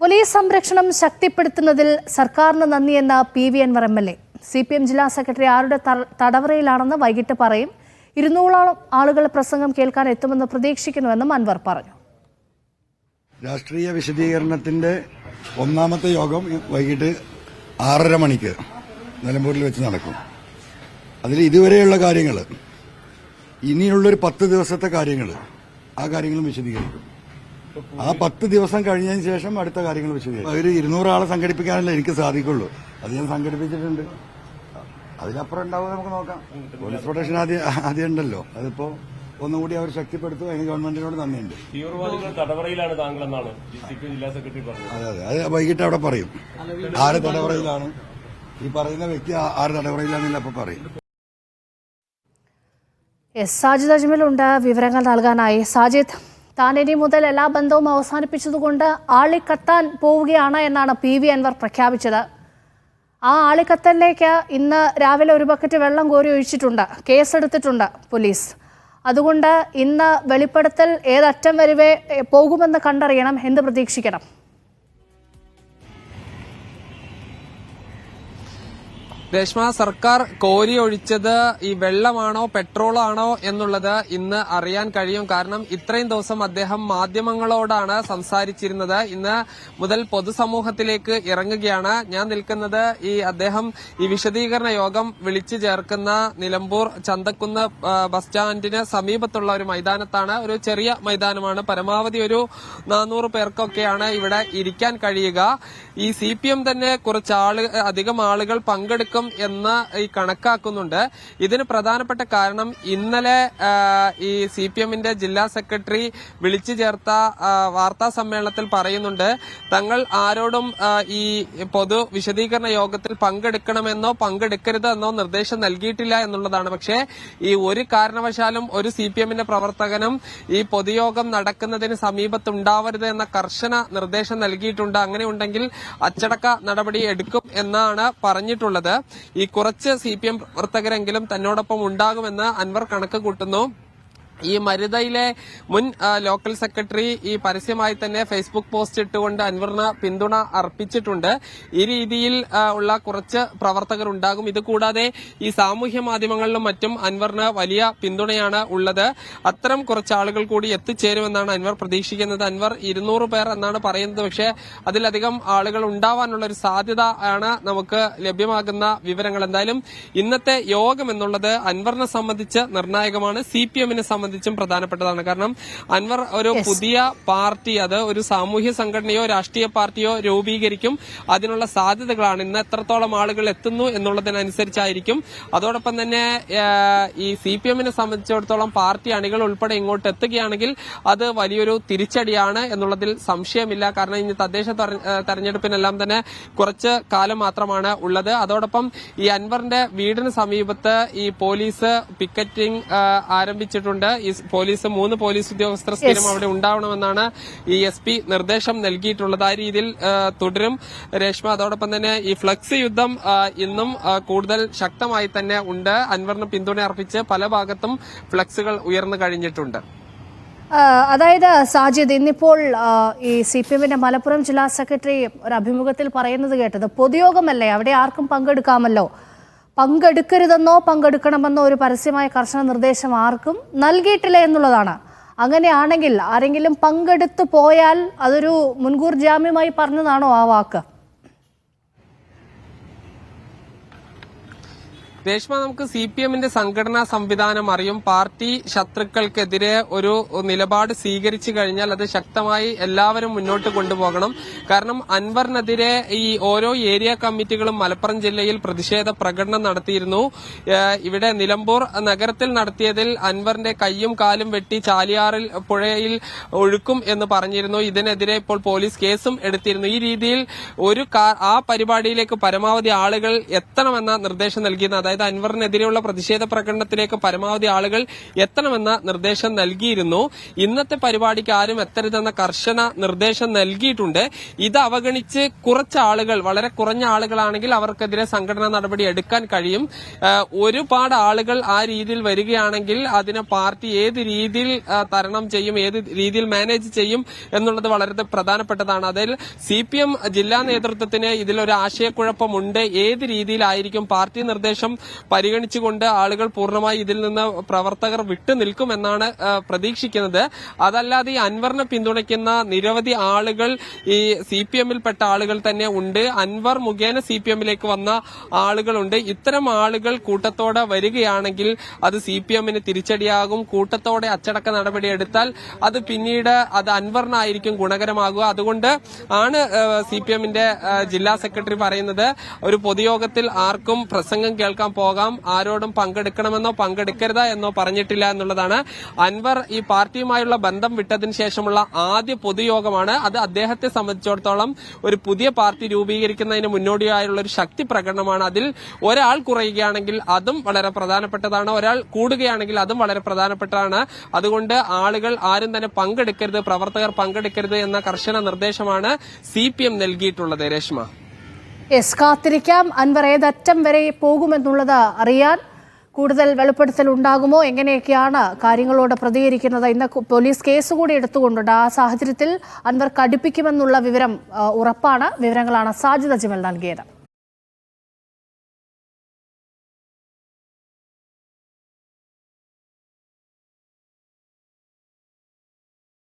Police സംരക്ഷണം ശക്തിപ്പെടുത്തുന്നതിൽ സർക്കാരിന് നന്ദിയെന്ന PV. Anwar MLA. CPM ജില്ലാ സെക്രട്ടറി ആരുടെ തടവറയിലാണെന്ന് വൈകിട്ട് പറയും. 200ഓളം ആളുകൾ പ്രസംഗം കേൾക്കാൻ എത്തുമെന്ന് പ്രതീക്ഷിക്കുന്നുവെന്നും അൻവർ പറഞ്ഞു. രാഷ്ട്രീയ വിശദീകരണത്തിന്റെ ഒന്നാമത്തെ യോഗം വൈകിട്ട് 6:30 മണിക്ക് നിലമ്പൂരിൽ വെച്ച് നടക്കും. അതിൽ ഇതുവരെയുള്ള കാര്യങ്ങൾ, ഇനിയുള്ളൊരു 10 ദിവസത്തെ കാര്യങ്ങൾ, ആ കാര്യങ്ങളും വിശദീകരിക്കും. ആ 10 ദിവസം കഴിഞ്ഞതിന് ശേഷം അടുത്ത കാര്യങ്ങൾ വിശദീകരിക്കും. ഒരു 200 ആളെ സംഘടിപ്പിക്കാനല്ലേ എനിക്ക് സാധിക്കുള്ളൂ. അത് ഞാൻ സംഘടിപ്പിച്ചിട്ടുണ്ട്. അതിനപ്പുറം ഉണ്ടാവും, നമുക്ക് നോക്കാം. പോലീസ് പ്രൊട്ടക്ഷൻ ആദ്യം ഉണ്ടല്ലോ, അതിപ്പോ ഒന്നുകൂടി അവർ ശക്തിപ്പെടുത്തും. അതിന് ഗവൺമെന്റിനോട് നന്ദിയുണ്ട്. തടവറയിലാണ് താങ്കളെന്നാണ് ജില്ലാ സെക്രട്ടറി പറഞ്ഞത്. അതെ, അത് വൈകിട്ട് അവിടെ പറയും. ആര് തടവറയിലാണ്, ഈ പറയുന്ന വ്യക്തി ആര് തടവറയിലാണെന്നില്ല അപ്പൊ പറയും. സാജിദ് അജ്മലുണ്ട് വിവരങ്ങൾ നൽകാനായി. സാജിദ്, താൻ ഇനി മുതൽ എല്ലാ ബന്ധവും അവസാനിപ്പിച്ചതുകൊണ്ട് ആളിക്കത്താൻ പോവുകയാണ് എന്നാണ് പി.വി. അൻവർ പ്രഖ്യാപിച്ചത്. ആ ആളിക്കത്തലിലേക്ക് ഇന്ന് രാവിലെ ഒരു ബക്കറ്റ് വെള്ളം കോരി ഒഴിച്ചിട്ടുണ്ട്. കേസെടുത്തിട്ടുണ്ട് പോലീസ്. അതുകൊണ്ട് ഇന്ന് വെളിപ്പെടുത്തൽ ഏതറ്റം വരെ പോകുമെന്ന് കണ്ടറിയണം. എന്ത് പ്രതീക്ഷിക്കണം? രേഷ്മ, സർക്കാർ കോരി ഒഴിച്ചത് ഈ വെള്ളമാണോ പെട്രോളാണോ എന്നുള്ളത് ഇന്ന് അറിയാൻ കഴിയും. കാരണം ഇത്രയും ദിവസം അദ്ദേഹം മാധ്യമങ്ങളോടാണ് സംസാരിച്ചിരുന്നത്. ഇന്ന് മുതൽ പൊതുസമൂഹത്തിലേക്ക് ഇറങ്ങുകയാണ്. ഞാൻ നിൽക്കുന്നത് അദ്ദേഹം ഈ വിശദീകരണ യോഗം വിളിച്ചു ചേർക്കുന്ന നിലമ്പൂർ ചന്തക്കുന്ന് ബസ് സ്റ്റാൻഡിന് സമീപത്തുള്ള ഒരു മൈതാനത്താണ്. ഒരു ചെറിയ മൈതാനമാണ്. പരമാവധി ഒരു 400 പേർക്കൊക്കെയാണ് ഇവിടെ ഇരിക്കാൻ കഴിയുക. ഈ CPM തന്നെ അധികം ആളുകൾ പങ്കെടുക്കും എന്ന് കണക്കാക്കുന്നുണ്ട്. ഇതിന് പ്രധാനപ്പെട്ട കാരണം ഇന്നലെ ഈ CPM-ന്റെ ജില്ലാ സെക്രട്ടറി വിളിച്ചു ചേർത്ത വാർത്താ സമ്മേളനത്തിൽ പറയുന്നുണ്ട്, തങ്ങൾ ആരോടും ഈ പൊതു വിശദീകരണ യോഗത്തിൽ പങ്കെടുക്കണമെന്നോ പങ്കെടുക്കരുതെന്നോ നിർദ്ദേശം നൽകിയിട്ടില്ല എന്നുള്ളതാണ്. പക്ഷേ ഈ ഒരു കാരണവശാലും ഒരു CPM-ന്റെ പ്രവർത്തകനും ഈ പൊതുയോഗം നടക്കുന്നതിന് സമീപത്തുണ്ടാവരുത് എന്ന കർശന നിർദ്ദേശം നൽകിയിട്ടുണ്ട്. അങ്ങനെ ഉണ്ടെങ്കിൽ അച്ചടക്ക നടപടി എടുക്കും എന്നാണ് പറഞ്ഞിട്ടുള്ളത്. ഈ കുറച്ച് CPM പ്രവർത്തകരെങ്കിലും തന്നോടൊപ്പം ഉണ്ടാകുമെന്ന് അൻവർ കണക്ക് കൂട്ടുന്നു. ഈ മരുതയിലെ മുൻ ലോക്കൽ സെക്രട്ടറി ഈ പരസ്യമായി തന്നെ ഫേസ്ബുക്ക് പോസ്റ്റ് ഇട്ടുകൊണ്ട് അൻവറിന് പിന്തുണ അർപ്പിച്ചിട്ടുണ്ട്. ഈ രീതിയിൽ ഉള്ള കുറച്ച് പ്രവർത്തകർ ഉണ്ടാകും. ഇത് കൂടാതെ ഈ സാമൂഹ്യ മാധ്യമങ്ങളിലും മറ്റും അൻവറിന് വലിയ പിന്തുണയാണ് ഉള്ളത്. അത്തരം കുറച്ച് ആളുകൾ കൂടി എത്തിച്ചേരുമെന്നാണ് അൻവർ പ്രതീക്ഷിക്കുന്നത്. അൻവർ 200 പേർ എന്നാണ് പറയുന്നത്. പക്ഷേ അതിലധികം ആളുകൾ ഉണ്ടാവാനുള്ള ഒരു സാധ്യത ആണ് നമുക്ക് ലഭ്യമാകുന്ന വിവരങ്ങൾ. എന്തായാലും ഇന്നത്തെ യോഗം എന്നുള്ളത് അൻവറിനെ സംബന്ധിച്ച് നിർണായകമാണ്. CPM-നെ സംബന്ധിച്ചും പ്രധാനപ്പെട്ടതാണ്. കാരണം അൻവർ ഒരു പുതിയ പാർട്ടി, അത് ഒരു സാമൂഹ്യ സംഘടനയോ രാഷ്ട്രീയ പാർട്ടിയോ രൂപീകരിക്കും. അതിനുള്ള സാധ്യതകളാണ്. ഇന്ന് എത്രത്തോളം ആളുകൾ എത്തുന്നു എന്നുള്ളതിനനുസരിച്ചായിരിക്കും. അതോടൊപ്പം തന്നെ ഈ CPM-നെ സംബന്ധിച്ചിടത്തോളം പാർട്ടി അണികൾ ഉൾപ്പെടെ ഇങ്ങോട്ട് എത്തുകയാണെങ്കിൽ അത് വലിയൊരു തിരിച്ചടിയാണ് എന്നുള്ളതിൽ സംശയമില്ല. കാരണം ഇനി തദ്ദേശ തെരഞ്ഞെടുപ്പിനെല്ലാം തന്നെ കുറച്ച് കാലം മാത്രമാണ് ഉള്ളത്. അതോടൊപ്പം ഈ അൻവറിന്റെ വീടിന് സമീപത്ത് ഈ പോലീസ് പിക്കറ്റിംഗ് ആരംഭിച്ചിട്ടുണ്ട്. ഈ പോലീസ് 3 പോലീസ് ഉദ്യോഗസ്ഥർ സ്ഥിരം അവിടെ ഉണ്ടാവണമെന്നാണ് ഈ SP നിർദ്ദേശം നൽകിയിട്ടുള്ളത്. ആ രീതിയിൽ തുടരും രേഷ്മ. അതോടൊപ്പം തന്നെ ഈ ഫ്ലക്സ് യുദ്ധം ഇന്നും കൂടുതൽ ശക്തമായി തന്നെ ഉണ്ട്. അൻവറിന് പിന്തുണ അർപ്പിച്ച് പല ഭാഗത്തും ഫ്ലക്സുകൾ ഉയർന്നു കഴിഞ്ഞിട്ടുണ്ട്. അതായത് സാജിദ്, ഇന്നിപ്പോൾ ഈ CPM-ന്റെ മലപ്പുറം ജില്ലാ സെക്രട്ടറി ഒരു അഭിമുഖത്തിൽ പറയുന്നത് കേട്ടത്, പൊതുയോഗമല്ലേ, അവിടെ ആർക്കും പങ്കെടുക്കാമല്ലോ, പങ്കെടുക്കരുതെന്നോ പങ്കെടുക്കണമെന്നോ ഒരു പരസ്യമായ കർശന നിർദ്ദേശം ആർക്കും നൽകിയിട്ടില്ല എന്നുള്ളതാണ്. അങ്ങനെയാണെങ്കിൽ ആരെങ്കിലും പങ്കെടുത്തു പോയാൽ അതൊരു മുൻകൂർ ജാമ്യമായി പറഞ്ഞതാണോ ആ വാക്ക്? രേഷ്മ, നമുക്ക് CPM-ന്റെ സംഘടനാ സംവിധാനം അറിയും. പാർട്ടി ശത്രുക്കൾക്കെതിരെ ഒരു നിലപാട് സ്വീകരിച്ചു കഴിഞ്ഞാൽ അത് ശക്തമായി എല്ലാവരും മുന്നോട്ട് കൊണ്ടുപോകണം. കാരണം അൻവറിനെതിരെ ഈ ഓരോ ഏരിയ കമ്മിറ്റികളും മലപ്പുറം ജില്ലയിൽ പ്രതിഷേധ പ്രകടനം നടത്തിയിരുന്നു. ഇവിടെ നിലമ്പൂർ നഗരത്തിൽ നടത്തിയതിൽ അൻവറിന്റെ കൈയും കാലും വെട്ടി ചാലിയാറിൽ പുഴയിൽ ഒഴുക്കും എന്ന് പറഞ്ഞിരുന്നു. ഇതിനെതിരെ ഇപ്പോൾ പോലീസ് കേസും എടുത്തിരുന്നു. ഈ രീതിയിൽ ആ പരിപാടിയിലേക്ക് പരമാവധി ആളുകൾ എത്തണമെന്ന നിർദ്ദേശം നൽകിയിരുന്നു. അതായത് അൻവറിനെതിരെയുള്ള പ്രതിഷേധ പ്രകടനത്തിലേക്ക് പരമാവധി ആളുകൾ എത്തണമെന്ന നിർദ്ദേശം നൽകിയിരുന്നു. ഇന്നത്തെ പരിപാടിക്ക് ആരും എത്തരുതെന്ന കർശന നിർദ്ദേശം നൽകിയിട്ടുണ്ട്. ഇത് അവഗണിച്ച് കുറച്ച് ആളുകൾ, വളരെ കുറഞ്ഞ ആളുകളാണെങ്കിൽ അവർക്കെതിരെ സംഘടനാ നടപടി എടുക്കാൻ കഴിയും. ഒരുപാട് ആളുകൾ ആ രീതിയിൽ വരികയാണെങ്കിൽ അതിനെ പാർട്ടി ഏത് രീതിയിൽ തരണം ചെയ്യും, ഏത് രീതിയിൽ മാനേജ് ചെയ്യും എന്നുള്ളത് വളരെ പ്രധാനപ്പെട്ടതാണ്. അതിൽ CPM ജില്ലാ നേതൃത്വത്തിന് ഇതിലൊരു ആശയക്കുഴപ്പമുണ്ട്. ഏത് രീതിയിലായിരിക്കും പാർട്ടി നിർദ്ദേശം പരിഗണിച്ചുകൊണ്ട് ആളുകൾ പൂർണ്ണമായി ഇതിൽ നിന്ന് പ്രവർത്തകർ വിട്ടുനിൽക്കുമെന്നാണ് പ്രതീക്ഷിക്കുന്നത്. അതല്ലാതെ ഈ അൻവറിനെ പിന്തുണയ്ക്കുന്ന നിരവധി ആളുകൾ ഈ CPMൽപ്പെട്ട ആളുകൾ തന്നെ ഉണ്ട്. അൻവർ മുഖേന CPMലേക്ക് വന്ന ആളുകളുണ്ട്. ഇത്തരം ആളുകൾ കൂട്ടത്തോടെ വരികയാണെങ്കിൽ അത് CPMന് തിരിച്ചടിയാകും. കൂട്ടത്തോടെ അച്ചടക്ക നടപടി എടുത്താൽ അത് പിന്നീട് അത് അൻവറിനായിരിക്കും ഗുണകരമാകുക. അതുകൊണ്ട് ആണ് CPMന്റെ ജില്ലാ സെക്രട്ടറി പറയുന്നത്, ഒരു പൊതുയോഗത്തിൽ ആർക്കും പ്രസംഗം കേൾക്കാൻ പോകാം, ആരോടും പങ്കെടുക്കണമെന്നോ പങ്കെടുക്കരുത് എന്നോ പറഞ്ഞിട്ടില്ല എന്നുള്ളതാണ്. അൻവർ ഈ പാർട്ടിയുമായുള്ള ബന്ധം വിട്ടതിന് ശേഷമുള്ള ആദ്യ പൊതുയോഗമാണ്. അത് അദ്ദേഹത്തെ സംബന്ധിച്ചിടത്തോളം ഒരു പുതിയ പാർട്ടി രൂപീകരിക്കുന്നതിന് മുന്നോടിയായുള്ള ഒരു ശക്തി പ്രകടനമാണ്. അതിൽ ഒരാൾ കുറയുകയാണെങ്കിൽ അതും വളരെ പ്രധാനപ്പെട്ടതാണ്, ഒരാൾ കൂടുകയാണെങ്കിൽ അതും വളരെ പ്രധാനപ്പെട്ടതാണ്. അതുകൊണ്ട് ആളുകൾ ആരും തന്നെ പങ്കെടുക്കരുത്, പ്രവർത്തകർ പങ്കെടുക്കരുത് എന്ന കർശന നിർദ്ദേശമാണ് CPM നൽകിയിട്ടുള്ളത്. രേഷ്മ, കാത്തിരിക്കാം. അൻവർ ഏതറ്റം വരെ പോകുമെന്നുള്ളത് അറിയാൻ കൂടുതൽ വെളിപ്പെടുത്തൽ ഉണ്ടാകുമോ, എങ്ങനെയൊക്കെയാണ് കാര്യങ്ങളോട് പ്രതികരിക്കുന്നത്? ഇന്ന് പോലീസ് കേസ് കൂടി എടുത്തുകൊണ്ടുണ്ട്. ആ സാഹചര്യത്തിൽ അൻവർ കടുപ്പിക്കുമെന്നുള്ള വിവരം ഉറപ്പാണ്. വിവരങ്ങളാണ് സാജിദ് അജ്മൽ നൽകിയത്.